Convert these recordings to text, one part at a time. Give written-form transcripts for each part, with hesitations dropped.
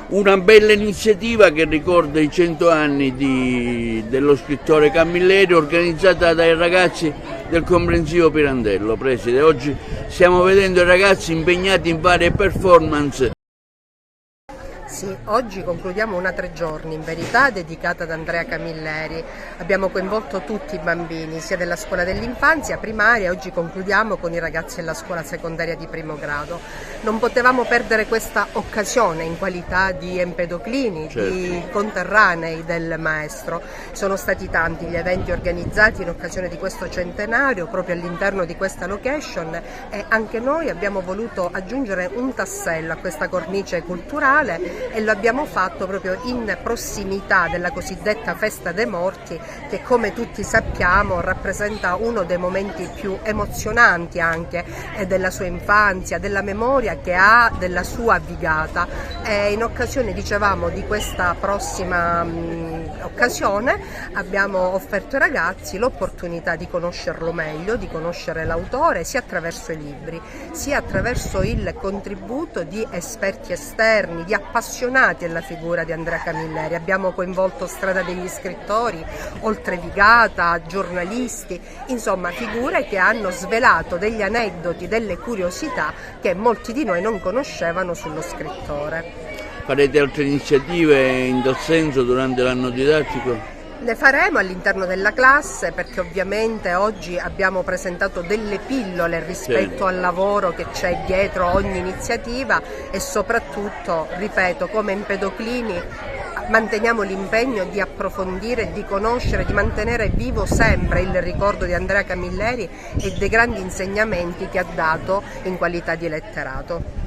una bella iniziativa che ricorda i 100 anni dello scrittore Camilleri, organizzata dai ragazzi del comprensivo Pirandello. Preside, oggi stiamo vedendo i ragazzi impegnati in varie performance. Sì, oggi concludiamo una 3 giorni, in verità, dedicata ad Andrea Camilleri. Abbiamo coinvolto tutti i bambini, sia della scuola dell'infanzia primaria, oggi concludiamo con i ragazzi della scuola secondaria di primo grado. Non potevamo perdere questa occasione in qualità di empedoclini, certo, di conterranei del maestro. Sono stati tanti gli eventi organizzati in occasione di questo centenario, proprio all'interno di questa location, e anche noi abbiamo voluto aggiungere un tassello a questa cornice culturale, e lo abbiamo fatto proprio in prossimità della cosiddetta Festa dei Morti, che come tutti sappiamo rappresenta uno dei momenti più emozionanti anche della sua infanzia, della memoria che ha della sua Vigata. E in occasione, dicevamo, di questa prossima occasione abbiamo offerto ai ragazzi l'opportunità di conoscerlo meglio, di conoscere l'autore, sia attraverso i libri, sia attraverso il contributo di esperti esterni, di appassionati alla figura di Andrea Camilleri. Abbiamo coinvolto Strada degli Scrittori, oltre Vigata, giornalisti, insomma figure che hanno svelato degli aneddoti, delle curiosità che molti di noi non conoscevano sullo scrittore. Farete altre iniziative in tal senso durante l'anno didattico? Le faremo all'interno della classe, perché ovviamente oggi abbiamo presentato delle pillole rispetto al lavoro che c'è dietro ogni iniziativa, e soprattutto, ripeto, come empedoclini manteniamo l'impegno di approfondire, di conoscere, di mantenere vivo sempre il ricordo di Andrea Camilleri e dei grandi insegnamenti che ha dato in qualità di letterato.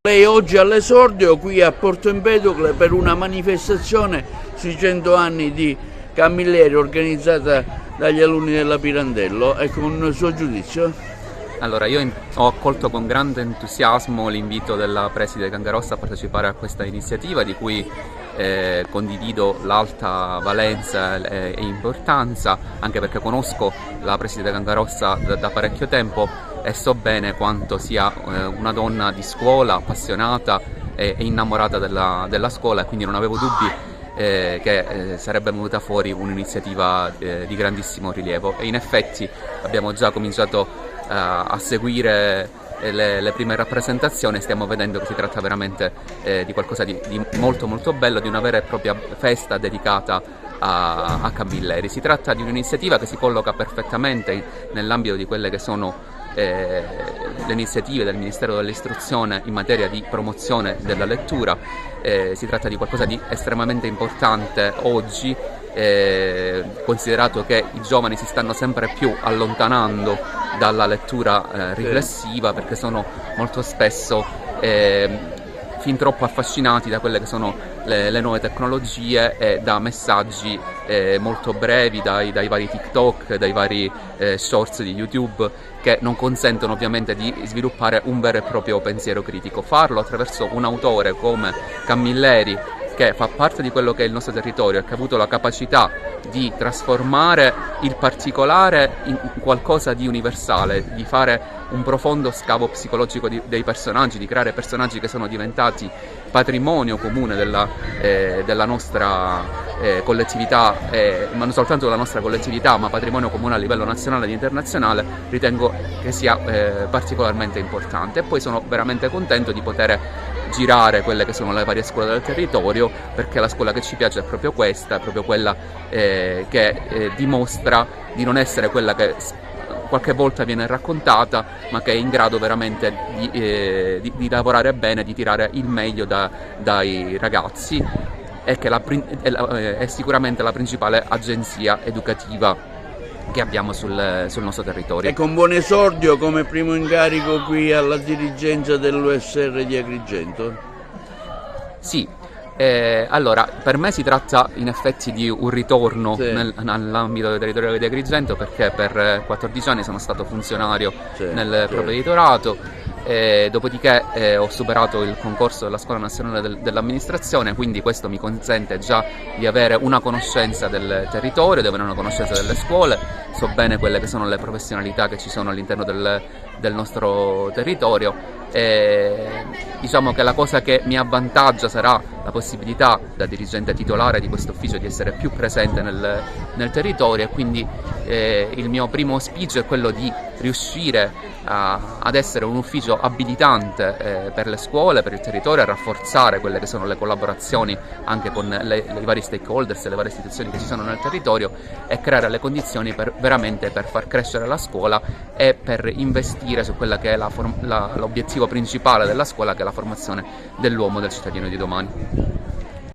Lei oggi all'esordio qui a Porto Empedocle per una manifestazione sui 100 anni di Camilleri organizzata dagli alunni della Pirandello, e con il suo giudizio? Allora, io ho accolto con grande entusiasmo l'invito della preside Cangarossa a partecipare a questa iniziativa, di cui condivido l'alta valenza e importanza, anche perché conosco la preside Cangarossa da parecchio tempo e so bene quanto sia una donna di scuola, appassionata e innamorata della scuola, e quindi non avevo dubbi che sarebbe venuta fuori un'iniziativa di grandissimo rilievo. E in effetti abbiamo già cominciato a seguire le prime rappresentazioni. Stiamo vedendo che si tratta veramente di qualcosa di molto molto bello, di una vera e propria festa dedicata a Camilleri. Si tratta di un'iniziativa che si colloca perfettamente nell'ambito di quelle che sono le iniziative del Ministero dell'Istruzione in materia di promozione della lettura. Si tratta di qualcosa di estremamente importante oggi, considerato che i giovani si stanno sempre più allontanando dalla lettura riflessiva, perché sono molto spesso fin troppo affascinati da quelle che sono le nuove tecnologie e da messaggi molto brevi, dai vari TikTok, dai vari shorts di YouTube, che non consentono ovviamente di sviluppare un vero e proprio pensiero critico. Farlo attraverso un autore come Camilleri, che fa parte di quello che è il nostro territorio e che ha avuto la capacità di trasformare il particolare in qualcosa di universale, di fare un profondo scavo psicologico dei personaggi, di creare personaggi che sono diventati patrimonio comune della nostra collettività, ma non soltanto della nostra collettività, ma patrimonio comune a livello nazionale ed internazionale, ritengo che sia particolarmente importante. E poi sono veramente contento di poter girare quelle che sono le varie scuole del territorio, perché la scuola che ci piace è proprio questa, è proprio quella che dimostra di non essere quella che qualche volta viene raccontata, ma che è in grado veramente di lavorare bene, di tirare il meglio dai ragazzi, e che è sicuramente la principale agenzia educativa che abbiamo sul nostro territorio. E con buon esordio come primo incarico qui alla dirigenza dell'USR di Agrigento? Sì. Allora, per me si tratta in effetti di un ritorno nell'ambito del territorio di Agrigento, perché per 14 anni sono stato funzionario nel provveditorato. Dopodiché ho superato il concorso della Scuola Nazionale dell'Amministrazione, quindi questo mi consente già di avere una conoscenza del territorio, di avere una conoscenza delle scuole. So bene quelle che sono le professionalità che ci sono all'interno del nostro territorio. Diciamo che la cosa che mi avvantaggia sarà la possibilità, da dirigente titolare di questo ufficio, di essere più presente nel territorio, e quindi il mio primo auspicio è quello di riuscire ad essere un ufficio abilitante per le scuole, per il territorio, a rafforzare quelle che sono le collaborazioni anche con i vari stakeholders e le varie istituzioni che ci sono nel territorio, e creare le condizioni veramente per far crescere la scuola e per investire su quella che è l'obiettivo principale della scuola, che è la formazione dell'uomo, del cittadino di domani.